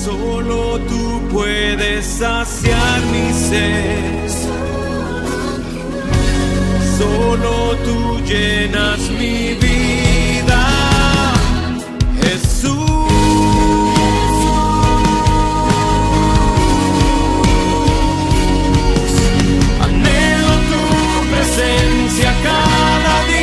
Solo tú puedes saciar mi sed. Solo tú llenas mi vida, Jesús. Anhelo tu presencia cada día.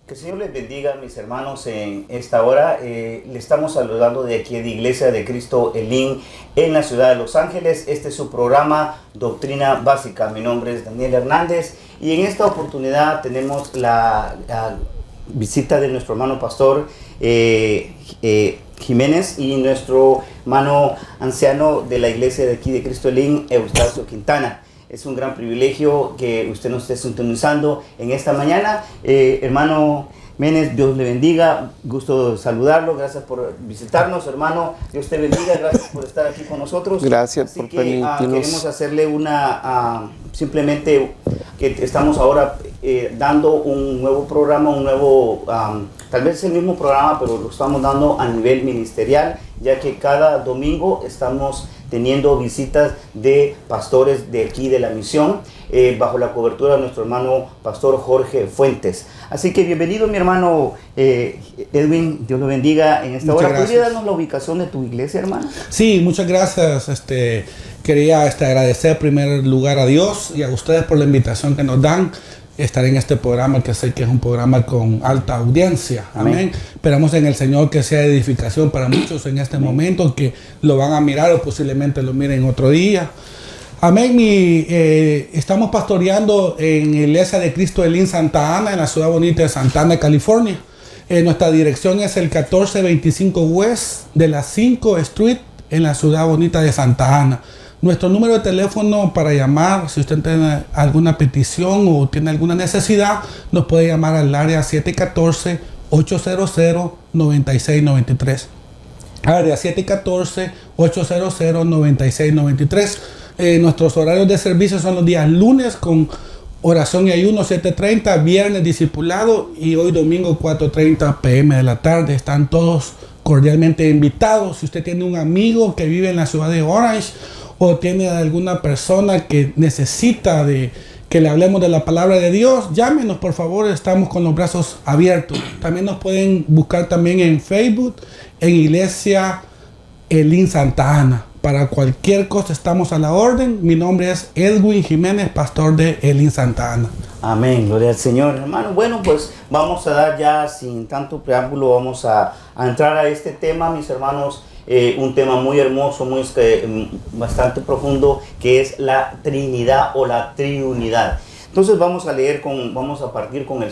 Que el Señor les bendiga, mis hermanos, en esta hora. Le estamos saludando de aquí de Iglesia de Cristo Elim en la ciudad de Los Ángeles. Este es su programa Doctrina Básica. Mi nombre es Daniel Hernández y en esta oportunidad tenemos la visita de nuestro hermano pastor Jiménez y nuestro hermano anciano de la Iglesia de aquí de Cristo Elim, Eustacio Quintana. Es un gran privilegio que usted nos esté sintonizando en esta mañana. Hermano Jiménez, Dios le bendiga. Gusto saludarlo. Gracias por visitarnos, hermano. Dios te bendiga. Gracias por estar aquí con nosotros. Gracias Así por que, permitirnos. queremos hacerle simplemente que estamos ahora dando un nuevo programa, tal vez el mismo programa, pero lo estamos dando a nivel ministerial, ya que cada domingo estamos teniendo visitas de pastores de aquí de la misión, bajo la cobertura de nuestro hermano pastor Jorge Fuentes. Así que bienvenido, mi hermano Edwin, Dios lo bendiga en esta hora. ¿Podría darnos la ubicación de tu iglesia, hermano? Sí, muchas gracias. Quería agradecer en primer lugar a Dios y a ustedes por la invitación que nos dan. Estar en este programa, que sé que es un programa con alta audiencia. Amén. Esperamos en el Señor que sea edificación para muchos en este momento, que lo van a mirar o posiblemente lo miren otro día. Amén. Estamos pastoreando en la Iglesia de Cristo Elim Santa Ana, en la ciudad bonita de Santa Ana, California. Nuestra dirección es el 1425 West de la 5 Street en la ciudad bonita de Santa Ana. Nuestro número de teléfono para llamar, si usted tiene alguna petición o tiene alguna necesidad, nos puede llamar al área 714-800-9693. Área 714-800-9693. Nuestros horarios de servicio son los días lunes con oración y ayuno 7:30, viernes discipulado y hoy domingo 4:30 p.m. de la tarde. Están todos cordialmente invitados. Si usted tiene un amigo que vive en la ciudad de Orange, o tiene alguna persona que necesita de que le hablemos de la palabra de Dios, llámenos, por favor, estamos con los brazos abiertos. También nos pueden buscar también en Facebook, en Iglesia Elim Santa Ana. Para cualquier cosa estamos a la orden. Mi nombre es Edwin Jiménez, pastor de Elim Santa Ana. Amén, gloria al Señor, hermano. Bueno, pues vamos a dar ya sin tanto preámbulo, vamos a entrar a este tema, mis hermanos. Un tema muy hermoso, bastante profundo, que es la Trinidad o la Triunidad. Entonces vamos a partir con el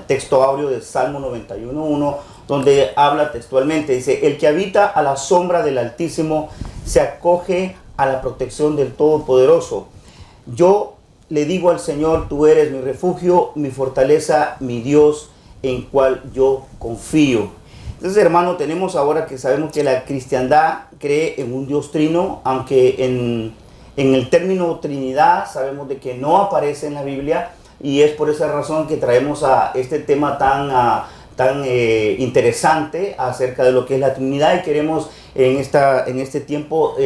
texto áureo del Salmo 91:1, donde habla textualmente, dice: el que habita a la sombra del Altísimo se acoge a la protección del Todopoderoso. Yo le digo al Señor, tú eres mi refugio, mi fortaleza, mi Dios, en cual yo confío. Entonces, hermano, tenemos ahora que sabemos que la cristiandad cree en un Dios trino, aunque en el término Trinidad sabemos de que no aparece en la Biblia, y es por esa razón que traemos a este tema tan interesante acerca de lo que es la Trinidad, y queremos en este tiempo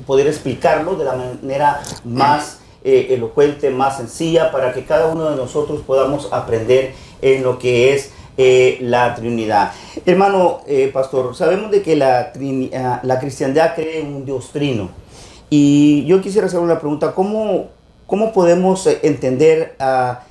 poder explicarlo de la manera más elocuente, más sencilla, para que cada uno de nosotros podamos aprender en lo que es la Trinidad. Hermano pastor, sabemos de que la cristiandad cree en un Dios trino, y yo quisiera hacer una pregunta: ¿cómo podemos entender la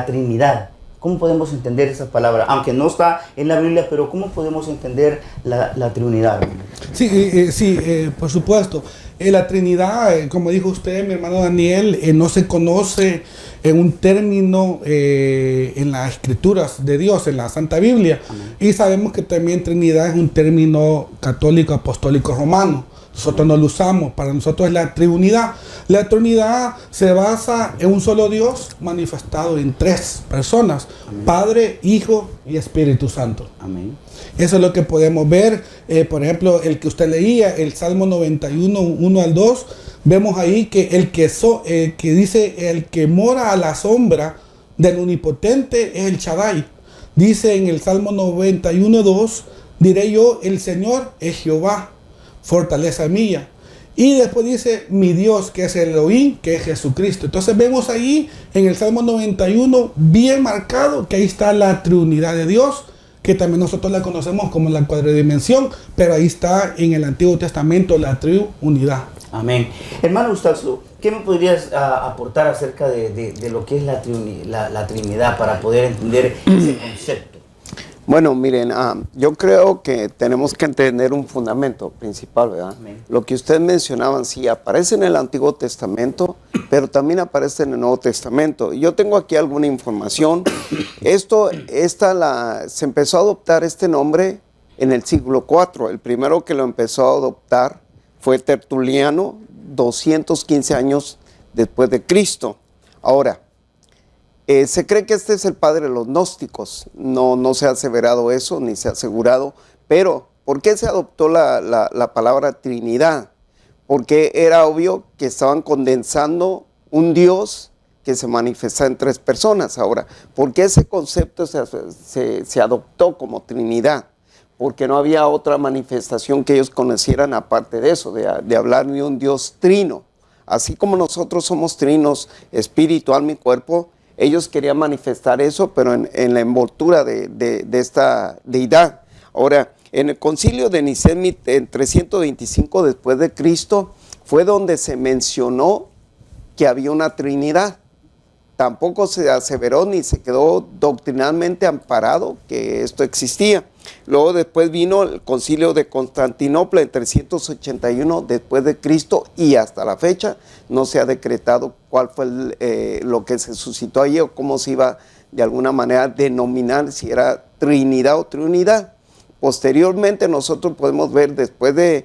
Trinidad? ¿Cómo podemos entender esa palabra? Aunque no está en la Biblia, pero ¿cómo podemos entender la Trinidad? Sí, por supuesto. La Trinidad, como dijo usted, mi hermano Daniel, no se conoce en un término en las escrituras de Dios, en la Santa Biblia. Amén. Y sabemos que también Trinidad es un término católico, apostólico, romano. Nosotros no lo usamos, para nosotros es la Trinidad. La Trinidad se basa en un solo Dios manifestado en tres personas: amén, Padre, Hijo y Espíritu Santo. Amén. Eso es lo que podemos ver. Por ejemplo, el que usted leía, el Salmo 91, 1 al 2, vemos ahí que que dice: el que mora a la sombra del Omnipotente es el Shaddai. Dice en el Salmo 91:2, diré yo, el Señor es Jehová, fortaleza mía. Y después dice, mi Dios, que es el Elohim, que es Jesucristo. Entonces vemos ahí en el Salmo 91 bien marcado que ahí está la triunidad de Dios, que también nosotros la conocemos como la cuadridimensión, pero ahí está en el Antiguo Testamento la triunidad. Amén. Hermano Eustaquio, ¿qué me podrías aportar acerca de lo que es la Trinidad para poder entender ese concepto? Bueno, miren, yo creo que tenemos que entender un fundamento principal, ¿verdad? Amén. Lo que ustedes mencionaban, sí, aparece en el Antiguo Testamento, pero también aparece en el Nuevo Testamento. Yo tengo aquí alguna información. Se empezó a adoptar este nombre en el siglo IV. El primero que lo empezó a adoptar fue Tertuliano, 215 años después de Cristo. Ahora, se cree que este es el padre de los gnósticos. No se ha aseverado eso, ni se ha asegurado. Pero, ¿por qué se adoptó la palabra Trinidad? Porque era obvio que estaban condensando un Dios que se manifiesta en tres personas. Ahora, ¿por qué ese concepto se adoptó como Trinidad? Porque no había otra manifestación que ellos conocieran aparte de eso, de hablar de un Dios trino. Así como nosotros somos trinos, espíritu, alma y cuerpo, ellos querían manifestar eso, pero en la envoltura de esta deidad. Ahora, en el concilio de Nicea en 325 después de Cristo, fue donde se mencionó que había una Trinidad. Tampoco se aseveró ni se quedó doctrinalmente amparado que esto existía. Luego después vino el concilio de Constantinopla en 381 después de Cristo y hasta la fecha no se ha decretado cuál fue lo que se suscitó allí o cómo se iba de alguna manera a denominar si era Trinidad o Triunidad. Posteriormente nosotros podemos ver después de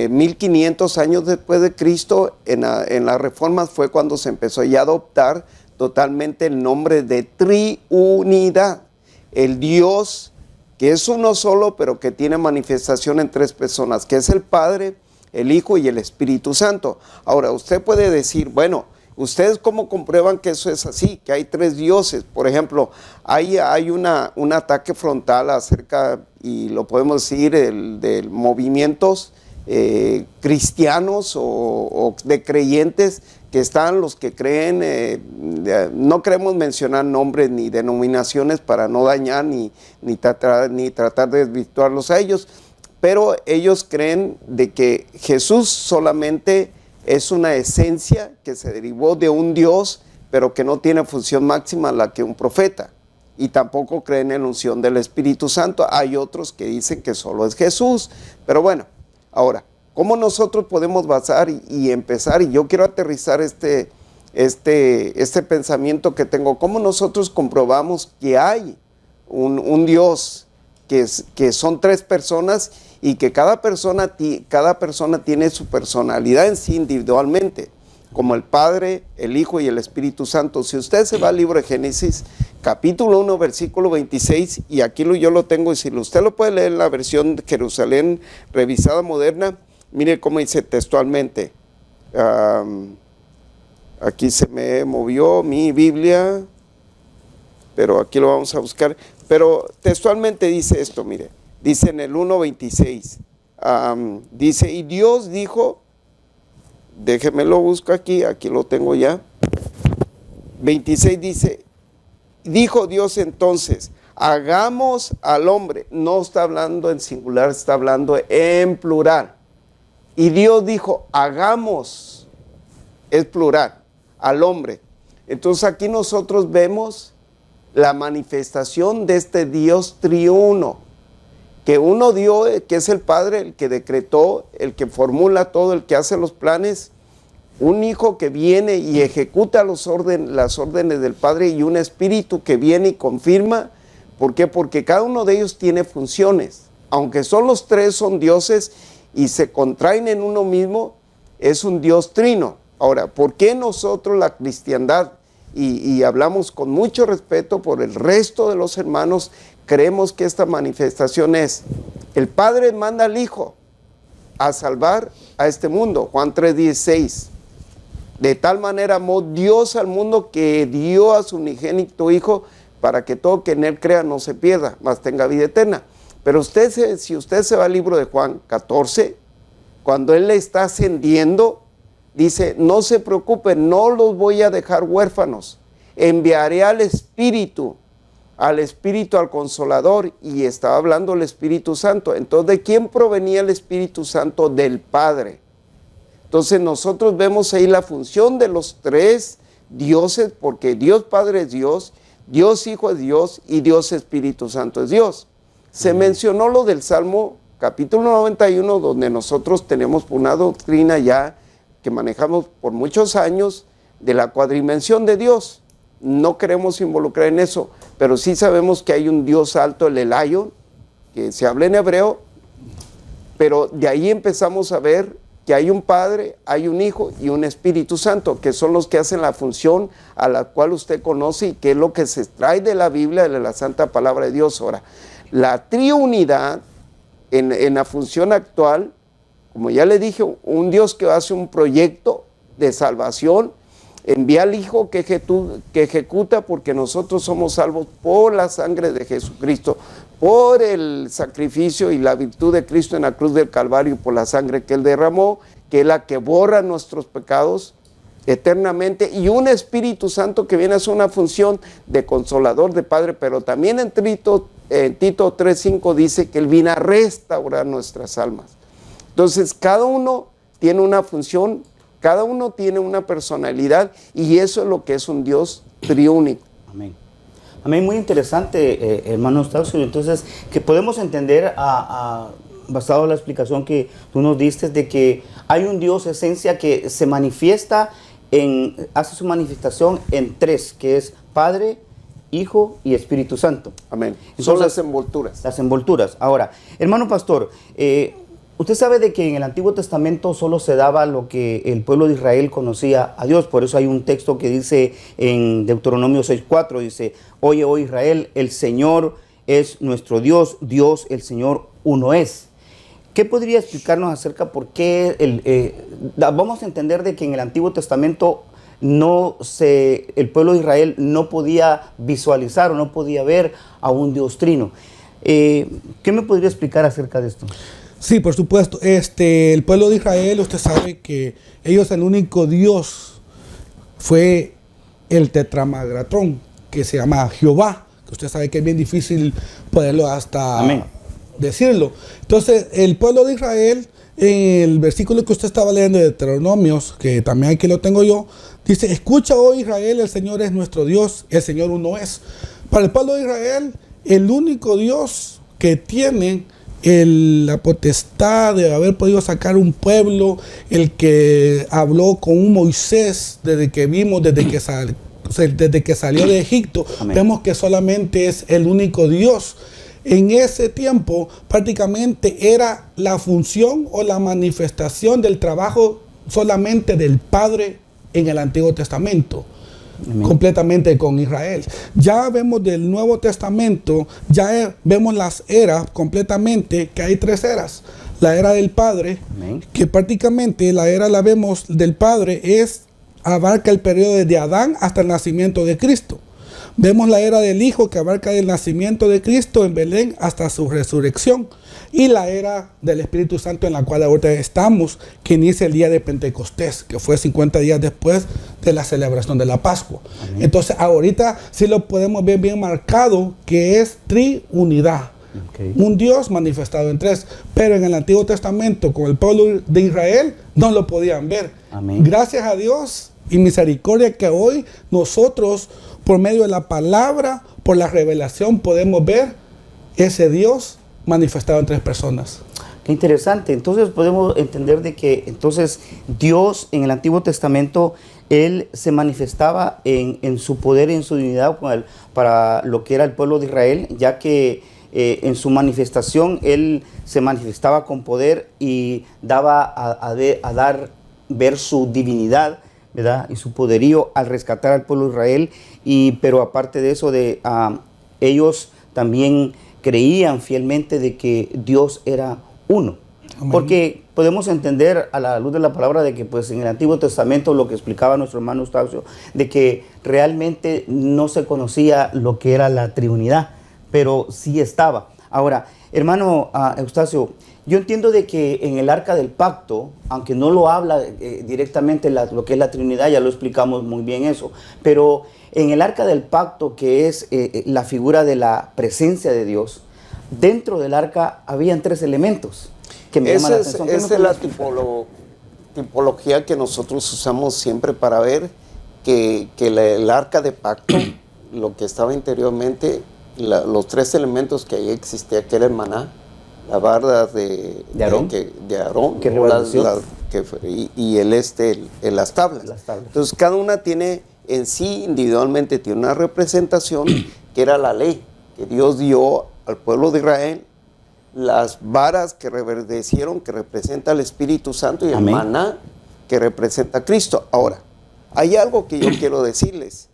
1500 años después de Cristo en las reformas fue cuando se empezó ya a adoptar totalmente el nombre de Triunidad, el Dios que es uno solo, pero que tiene manifestación en tres personas, que es el Padre, el Hijo y el Espíritu Santo. Ahora, usted puede decir, bueno, ¿ustedes cómo comprueban que eso es así? Que hay tres dioses. Por ejemplo, hay un ataque frontal acerca, y lo podemos decir, de movimientos cristianos o de creyentes, que están los que creen, no queremos mencionar nombres ni denominaciones para no dañar ni tratar de desvirtuarlos a ellos, pero ellos creen de que Jesús solamente es una esencia que se derivó de un Dios, pero que no tiene función máxima la que un profeta, y tampoco creen en la unción del Espíritu Santo. Hay otros que dicen que solo es Jesús, pero bueno, ahora, ¿cómo nosotros podemos basar y empezar? Y yo quiero aterrizar este pensamiento que tengo. ¿Cómo nosotros comprobamos que hay un Dios que son tres personas y que cada persona tiene su personalidad en sí individualmente, como el Padre, el Hijo y el Espíritu Santo? Si usted se va al libro de Génesis, capítulo 1, versículo 26, y aquí yo lo tengo, y si usted lo puede leer en la versión de Jerusalén revisada moderna, mire cómo dice textualmente. Aquí se me movió mi Biblia, pero aquí lo vamos a buscar. Pero textualmente dice esto, mire. Dice en el 1.26. Dice, y Dios dijo, déjeme lo busco aquí lo tengo ya. 26 dice, dijo Dios entonces, hagamos al hombre. No está hablando en singular, está hablando en plural. Y Dios dijo, hagamos, es plural, al hombre. Entonces aquí nosotros vemos la manifestación de este Dios triuno, que uno dio, que es el Padre, el que decretó, el que formula todo, el que hace los planes, un Hijo que viene y ejecuta las órdenes del Padre, y un Espíritu que viene y confirma. ¿Por qué? Porque cada uno de ellos tiene funciones. Aunque son los tres, son dioses, y se contraen en uno mismo, es un Dios trino. Ahora, ¿por qué nosotros la cristiandad, y hablamos con mucho respeto por el resto de los hermanos, creemos que esta manifestación es, el Padre manda al Hijo a salvar a este mundo? Juan 3:16, de tal manera amó Dios al mundo que dio a su unigénito Hijo, para que todo que en él crea no se pierda, mas tenga vida eterna. Pero si usted se va al libro de Juan 14, cuando él le está ascendiendo, dice, no se preocupen, no los voy a dejar huérfanos, enviaré al Espíritu, al Consolador, y estaba hablando el Espíritu Santo. Entonces, ¿de quién provenía el Espíritu Santo? Del Padre. Entonces nosotros vemos ahí la función de los tres dioses, porque Dios Padre es Dios, Dios Hijo es Dios y Dios Espíritu Santo es Dios. Se mencionó lo del Salmo capítulo 91, donde nosotros tenemos una doctrina ya que manejamos por muchos años de la cuadrimensión de Dios. No queremos involucrar en eso, pero sí sabemos que hay un Dios alto, el Elyon, que se habla en hebreo, pero de ahí empezamos a ver que hay un Padre, hay un Hijo y un Espíritu Santo, que son los que hacen la función a la cual usted conoce y que es lo que se extrae de la Biblia, de la Santa Palabra de Dios. Ahora, la triunidad en la función actual, como ya le dije, un Dios que hace un proyecto de salvación, envía al Hijo que ejecuta, porque nosotros somos salvos por la sangre de Jesucristo, por el sacrificio y la virtud de Cristo en la cruz del Calvario, por la sangre que Él derramó, que es la que borra nuestros pecados eternamente, y un Espíritu Santo que viene a hacer una función de consolador, de Padre, pero también en Tito 3:5 dice que Él viene a restaurar nuestras almas. Entonces, cada uno tiene una función, cada uno tiene una personalidad, y eso es lo que es un Dios triúnico. Amén. Amén, muy interesante, hermano Eustacio. Entonces, que podemos entender, basado en la explicación que tú nos diste, de que hay un Dios esencia que se manifiesta, hace su manifestación en tres, que es Padre, Hijo y Espíritu Santo. Amén. Entonces, son las envolturas. Las envolturas. Ahora, hermano pastor, usted sabe de que en el Antiguo Testamento solo se daba lo que el pueblo de Israel conocía a Dios. Por eso hay un texto que dice en Deuteronomio 6:4, dice, oye, oh Israel, el Señor es nuestro Dios, Dios el Señor uno es. ¿Qué podría explicarnos acerca por qué vamos a entender de que en el Antiguo Testamento el pueblo de Israel no podía visualizar o no podía ver a un Dios trino? ¿Qué me podría explicar acerca de esto? Sí, por supuesto. El pueblo de Israel, usted sabe que ellos, el único Dios fue el tetramagratrón, que se llama Jehová, que usted sabe que es bien difícil poderlo hasta Amén. decirlo. Entonces, el pueblo de Israel, en el versículo que usted estaba leyendo de Deuteronomios, que también aquí lo tengo yo, dice, escucha, oh Israel, el Señor es nuestro Dios, el Señor uno es. Para el pueblo de Israel, el único Dios que tiene la potestad de haber podido sacar un pueblo, el que habló con un Moisés desde que salió de Egipto. Amén. Vemos que solamente es el único Dios. En ese tiempo prácticamente era la función o la manifestación del trabajo solamente del Padre en el Antiguo Testamento. Amén. Completamente con Israel. Ya vemos del Nuevo Testamento, ya vemos las eras completamente, que hay tres eras. La era del Padre, amén, que prácticamente la era la vemos del Padre, abarca el periodo desde Adán hasta el nacimiento de Cristo. Vemos la era del Hijo, que abarca el nacimiento de Cristo en Belén hasta su resurrección. Y la era del Espíritu Santo, en la cual ahorita estamos, que inicia el día de Pentecostés, que fue 50 días después de la celebración de la Pascua. Amén. Entonces ahorita sí lo podemos ver bien marcado, que es triunidad. Okay. Un Dios manifestado en tres. Pero en el Antiguo Testamento, con el pueblo de Israel, no lo podían ver. Amén. Gracias a Dios y misericordia que hoy nosotros, por medio de la palabra, por la revelación, podemos ver ese Dios manifestado en tres personas. Qué interesante. Entonces podemos entender de que entonces Dios en el Antiguo Testamento, Él se manifestaba en su poder y en su divinidad para lo que era el pueblo de Israel, ya que en su manifestación Él se manifestaba con poder y daba a ver su divinidad, ¿verdad? Y su poderío al rescatar al pueblo de Israel. Pero aparte de eso, ellos también creían fielmente de que Dios era uno. Amén. Porque podemos entender a la luz de la palabra de que pues en el Antiguo Testamento lo que explicaba nuestro hermano Eustacio, de que realmente no se conocía lo que era la Trinidad, pero sí estaba. Ahora, hermano Eustacio, yo entiendo de que en el Arca del Pacto, aunque no lo habla directamente lo que es la Trinidad, ya lo explicamos muy bien eso, pero en el Arca del Pacto, que es la figura de la presencia de Dios, dentro del arca habían 3 elementos que me llaman la atención. Esa es la tipología que nosotros usamos siempre para ver que el arca de pacto, lo que estaba interiormente, los 3 elementos que ahí existía, que era el maná, la barda de Aarón, y las tablas. Entonces cada una tiene en sí individualmente tiene una representación que era la ley que Dios dio al pueblo de Israel, las varas que reverdecieron, que representa al Espíritu Santo, y el maná, que representa a Cristo. Ahora, hay algo que yo quiero decirles.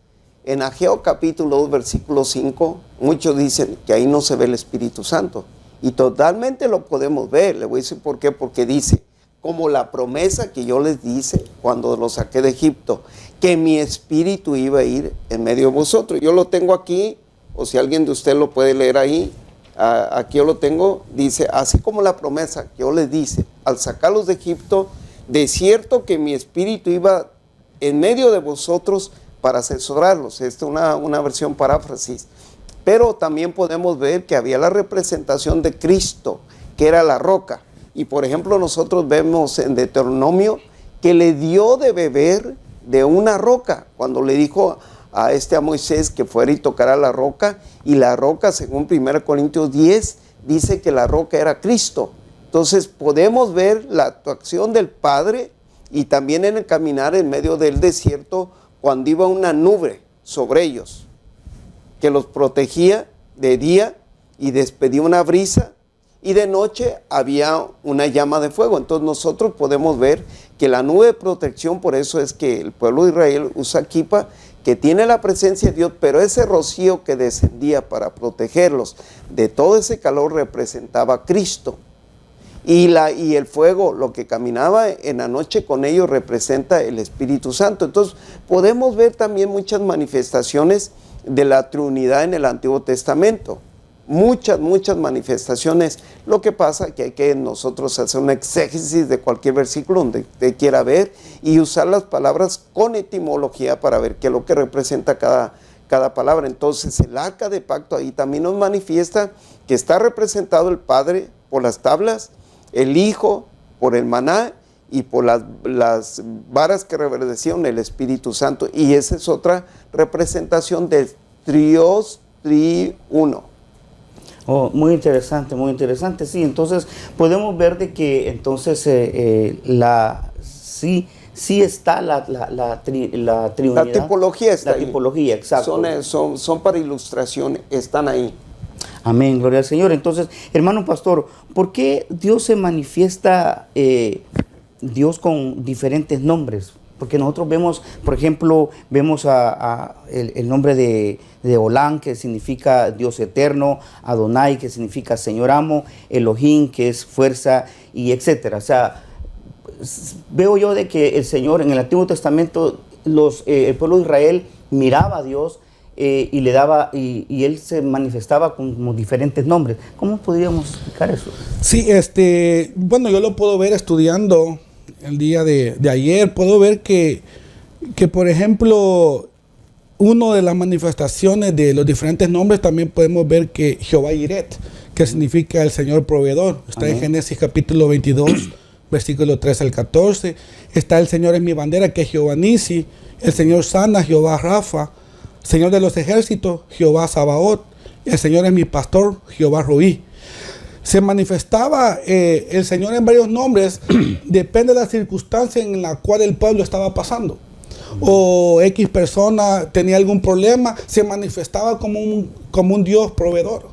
En Ageo capítulo 2, versículo 5, muchos dicen que ahí no se ve el Espíritu Santo. Y totalmente lo podemos ver. Le voy a decir por qué. Porque dice, como la promesa que yo les dice cuando los saqué de Egipto, que mi Espíritu iba a ir en medio de vosotros. Yo lo tengo aquí, o si alguien de ustedes lo puede leer ahí, aquí yo lo tengo, dice, así como la promesa que yo les dice, al sacarlos de Egipto, de cierto que mi Espíritu iba en medio de vosotros para asesorarlos. Esta es una versión paráfrasis. Pero también podemos ver que había la representación de Cristo, que era la roca. Y por ejemplo nosotros vemos en Deuteronomio que le dio de beber de una roca, cuando le dijo a Moisés que fuera y tocara la roca, y la roca, según 1 Corintios 10, dice que la roca era Cristo. Entonces podemos ver la actuación del Padre, y también en el caminar en medio del desierto, cuando iba una nube sobre ellos, que los protegía de día y despedía una brisa, y de noche había una llama de fuego. Entonces nosotros podemos ver que la nube de protección, por eso es que el pueblo de Israel usa kippah, que tiene la presencia de Dios, pero ese rocío que descendía para protegerlos de todo ese calor representaba a Cristo. Y el fuego, lo que caminaba en la noche con ellos, representa el Espíritu Santo. Entonces podemos ver también muchas manifestaciones de la Trinidad en el Antiguo Testamento. Muchas manifestaciones. Lo que pasa es que hay que nosotros hacer un exégesis de cualquier versículo donde usted quiera ver y usar las palabras con etimología para ver qué es lo que representa cada palabra. Entonces el arca de pacto ahí también nos manifiesta que está representado el Padre por las tablas, el Hijo por el maná y por las varas que reverdecieron el Espíritu Santo. Y esa es otra representación del Dios triuno. Oh, muy interesante, sí. Entonces podemos ver de que entonces sí está la Trinidad. La tipología está ahí. La tipología, exacto. Son para ilustración, están ahí. Amén, gloria al Señor. Entonces, hermano pastor, ¿por qué Dios se manifiesta, Dios con diferentes nombres? Porque nosotros vemos, por ejemplo, el nombre de Olán, que significa Dios eterno, Adonai, que significa Señor amo, Elohim, que es fuerza, y etcétera. O sea, veo yo de que el Señor en el Antiguo Testamento, el pueblo de Israel miraba a Dios y le daba, y él se manifestaba con diferentes nombres. ¿Cómo podríamos explicar eso? Sí, bueno, yo lo puedo ver estudiando el día de ayer. Puedo ver que por ejemplo, una de las manifestaciones de los diferentes nombres, también podemos ver que Jehová Jiret, que significa el Señor proveedor, está Amén. En Génesis capítulo 22, versículo 3 al 14. Está el Señor es mi bandera, que es Jehová Nisi, el Señor sana, Jehová Rafa, Señor de los ejércitos, Jehová Sabaoth, el Señor es mi pastor, Jehová Roí. Se manifestaba el Señor en varios nombres, depende de la circunstancia en la cual el pueblo estaba pasando. O X persona tenía algún problema, se manifestaba como un Dios proveedor.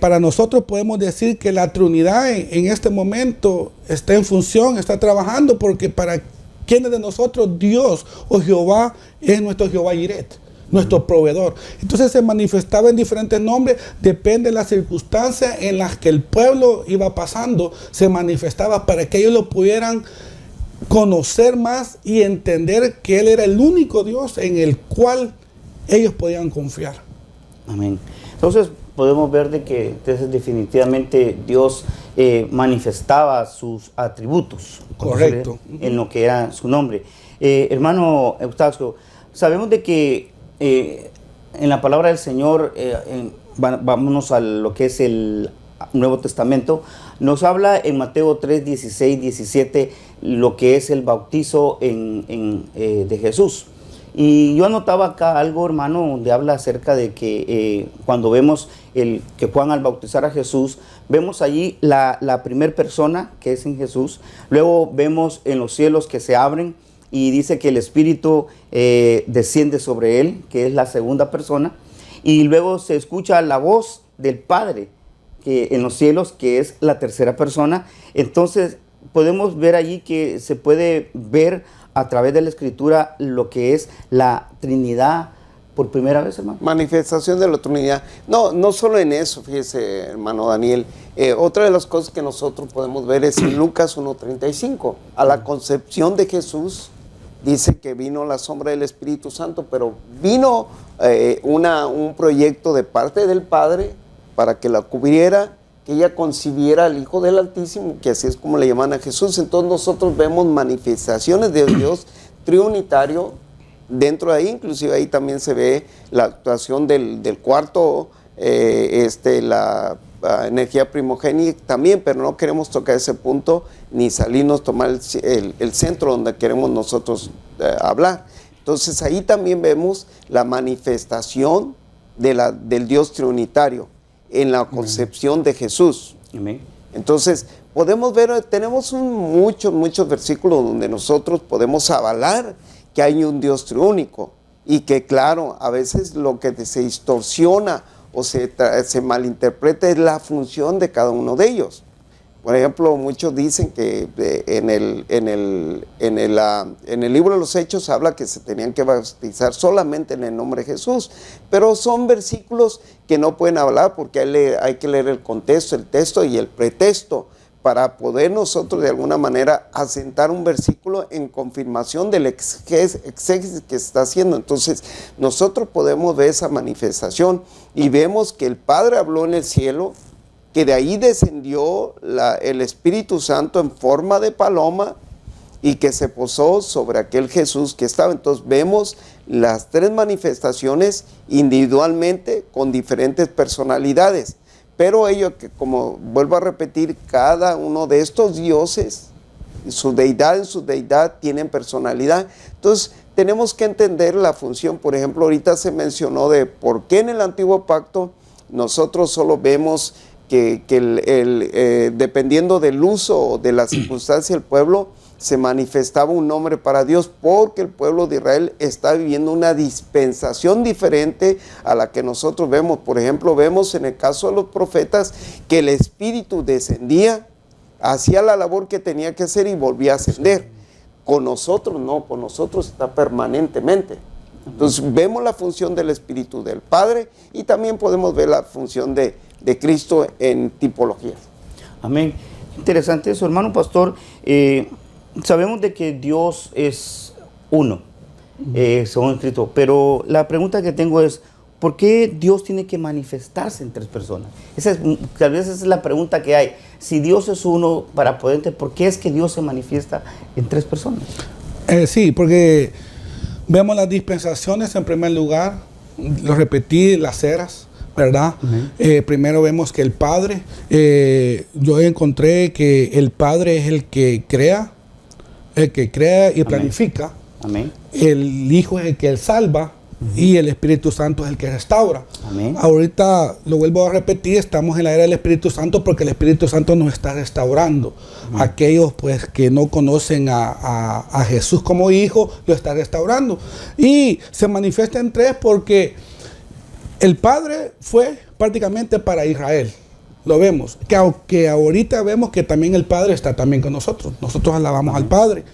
Para nosotros podemos decir que la Trinidad en este momento está en función, está trabajando, porque para quienes de nosotros Dios o Jehová es nuestro Jehová Jiret. nuestro proveedor. Entonces se manifestaba en diferentes nombres, depende de las circunstancias en las que el pueblo iba pasando, se manifestaba para que ellos lo pudieran conocer más y entender que Él era el único Dios en el cual ellos podían confiar. Amén. Entonces podemos ver de que entonces, definitivamente Dios manifestaba sus atributos. Correcto. En lo que era su nombre. Hermano Eustaquio, sabemos de que en la palabra del Señor, vámonos a lo que es el Nuevo Testamento, nos habla en Mateo 3, 16, 17, lo que es el bautizo de Jesús. Y yo anotaba acá algo, hermano, donde habla acerca de que cuando vemos que Juan al bautizar a Jesús, vemos allí la primera persona que es en Jesús. Luego vemos en los cielos que se abren y dice que el Espíritu desciende sobre él, que es la segunda persona. Y luego se escucha la voz del Padre que en los cielos, que es la tercera persona. Entonces podemos ver allí que se puede ver a través de la Escritura lo que es la Trinidad por primera vez, hermano. Manifestación de la Trinidad. No solo en eso, fíjese, hermano Daniel. Otra de las cosas que nosotros podemos ver es en Lucas 1:35. A la concepción de Jesús dice que vino la sombra del Espíritu Santo, pero vino un proyecto de parte del Padre para que la cubriera, que ella concibiera al Hijo del Altísimo, que así es como le llaman a Jesús. Entonces nosotros vemos manifestaciones de Dios trinitario dentro de ahí. Inclusive ahí también se ve la actuación del cuarto, la energía primogénita también, pero no queremos tocar ese punto ni salirnos, tomar el centro donde queremos nosotros hablar. Entonces ahí también vemos la manifestación del Dios trinitario en la concepción de Jesús. Amén. Entonces podemos ver, tenemos muchos versículos donde nosotros podemos avalar que hay un Dios triúnico, y que claro, a veces lo que se distorsiona o se malinterpreta es la función de cada uno de ellos. Por ejemplo, muchos dicen que en el libro de los Hechos habla que se tenían que bautizar solamente en el nombre de Jesús, pero son versículos que no pueden hablar porque hay que leer el contexto, el texto y el pretexto para poder nosotros de alguna manera asentar un versículo en confirmación del exégesis que se está haciendo. Entonces nosotros podemos ver esa manifestación y vemos que el Padre habló en el cielo, que de ahí descendió el Espíritu Santo en forma de paloma y que se posó sobre aquel Jesús que estaba. Entonces vemos las tres manifestaciones individualmente con diferentes personalidades, pero ello que, como vuelvo a repetir, cada uno de estos dioses, en su deidad tienen personalidad. Entonces tenemos que entender la función. Por ejemplo, ahorita se mencionó de por qué en el Antiguo Pacto nosotros solo vemos que dependiendo del uso o de la circunstancia del pueblo, se manifestaba un nombre para Dios, porque el pueblo de Israel está viviendo una dispensación diferente a la que nosotros vemos. Por ejemplo, vemos en el caso de los profetas que el Espíritu descendía, hacía la labor que tenía que hacer y volvía a ascender. Con nosotros no, con nosotros está permanentemente. Entonces vemos la función del Espíritu del Padre y también podemos ver la función de Cristo en tipologías. Amén. Interesante eso, hermano pastor. Sabemos de que Dios es uno, según escrito, pero la pregunta que tengo es, ¿por qué Dios tiene que manifestarse en tres personas? Tal vez esa es la pregunta que hay. Si Dios es uno para poder entender, ¿por qué es que Dios se manifiesta en tres personas? Sí, porque vemos las dispensaciones en primer lugar, lo repetí, las eras, ¿verdad? Primero vemos que el Padre, yo encontré que el Padre es el que crea y planifica. Amén. El Hijo es el que salva y el Espíritu Santo es el que restaura. Amén. Ahorita lo vuelvo a repetir, estamos en la era del Espíritu Santo porque el Espíritu Santo nos está restaurando. Aquellos pues que no conocen a Jesús como Hijo, lo está restaurando. Y se manifiesta en tres porque el Padre fue prácticamente para Israel. Lo vemos, que aunque ahorita vemos que también el Padre está también con nosotros. Nosotros alabamos al Padre.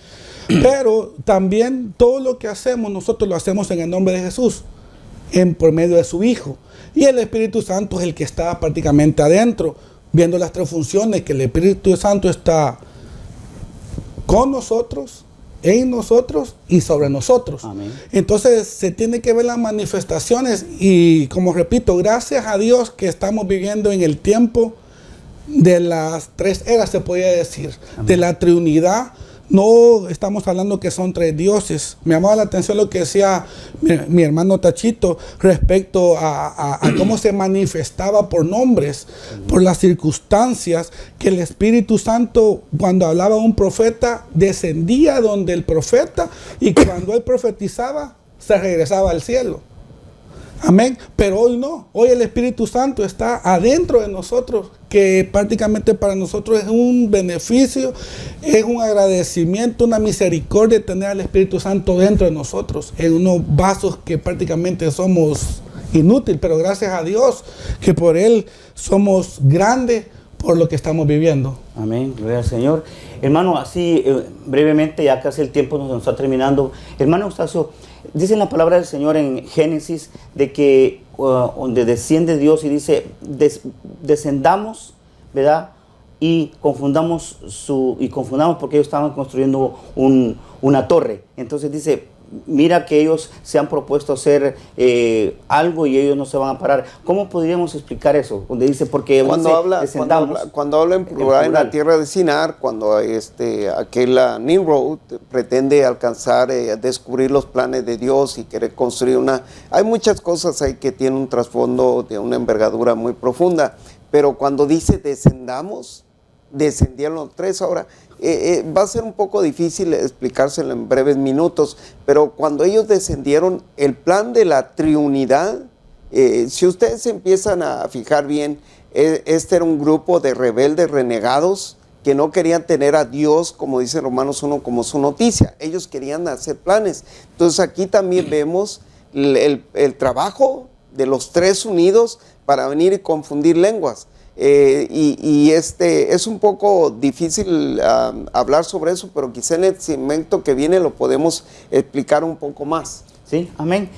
Pero también todo lo que hacemos, nosotros lo hacemos en el nombre de Jesús. por medio de su Hijo. Y el Espíritu Santo es el que está prácticamente adentro, viendo las tres funciones, que el Espíritu Santo está con nosotros, en nosotros y sobre nosotros. Amén. Entonces se tiene que ver las manifestaciones y, como repito, gracias a Dios que estamos viviendo en el tiempo de las tres eras, se podría decir. Amén. De la Trinidad. No estamos hablando que son tres dioses. Me llamaba la atención lo que decía mi hermano Tachito respecto a cómo se manifestaba por nombres, por las circunstancias, que el Espíritu Santo, cuando hablaba un profeta, descendía donde el profeta, y cuando él profetizaba, se regresaba al cielo. Amén. Pero hoy no. Hoy el Espíritu Santo está adentro de nosotros, que prácticamente para nosotros es un beneficio, es un agradecimiento, una misericordia tener al Espíritu Santo dentro de nosotros, en unos vasos que prácticamente somos inútiles, pero gracias a Dios que por Él somos grandes por lo que estamos viviendo. Amén, gloria al Señor. Hermano, así brevemente, ya casi el tiempo nos está terminando. Hermano Eustacio, dice en la palabra del Señor en Génesis de que donde desciende Dios y dice, descendamos, ¿verdad? Y confundamos porque ellos estaban construyendo una torre. Entonces dice, mira que ellos se han propuesto hacer algo y ellos no se van a parar. ¿Cómo podríamos explicar eso? Donde dice, porque cuando habla en plural en la tierra de Sinar, cuando aquel Nimrod pretende alcanzar, descubrir los planes de Dios y quiere construir hay muchas cosas ahí que tienen un trasfondo de una envergadura muy profunda, pero cuando dice descendamos, descendieron los tres. Ahora, va a ser un poco difícil explicárselo en breves minutos, pero cuando ellos descendieron, el plan de la triunidad, si ustedes se empiezan a fijar bien, este era un grupo de rebeldes renegados que no querían tener a Dios, como dice Romanos 1, como su noticia. Ellos querían hacer planes. Entonces aquí también vemos el trabajo de los tres unidos para venir y confundir lenguas. Es un poco difícil hablar sobre eso, pero quizá en el segmento que viene lo podemos explicar un poco más. Sí, amén.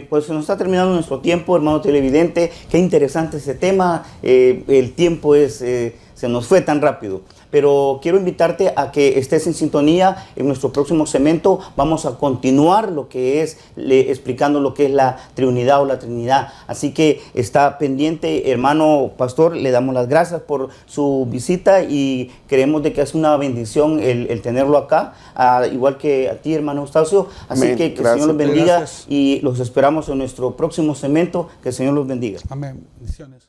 Pues se nos está terminando nuestro tiempo, hermano televidente. Qué interesante ese tema. El tiempo se nos fue tan rápido. Pero quiero invitarte a que estés en sintonía. En nuestro próximo segmento vamos a continuar lo que es explicando lo que es la Trinidad o la Trinidad. Así que está pendiente, hermano pastor. Le damos las gracias por su visita y creemos de que es una bendición el tenerlo acá, igual que a ti, hermano Eustacio. Así Amén. que el Gracias. Señor los bendiga. Gracias. Y los esperamos en nuestro próximo segmento. Que el Señor los bendiga. Amén. Bendiciones.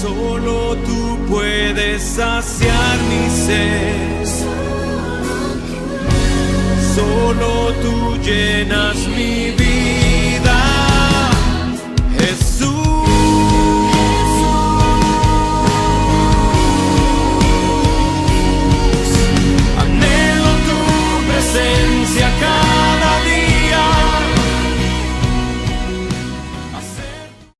Solo tú puedes saciar mi sed. Solo tú llenas mi vida.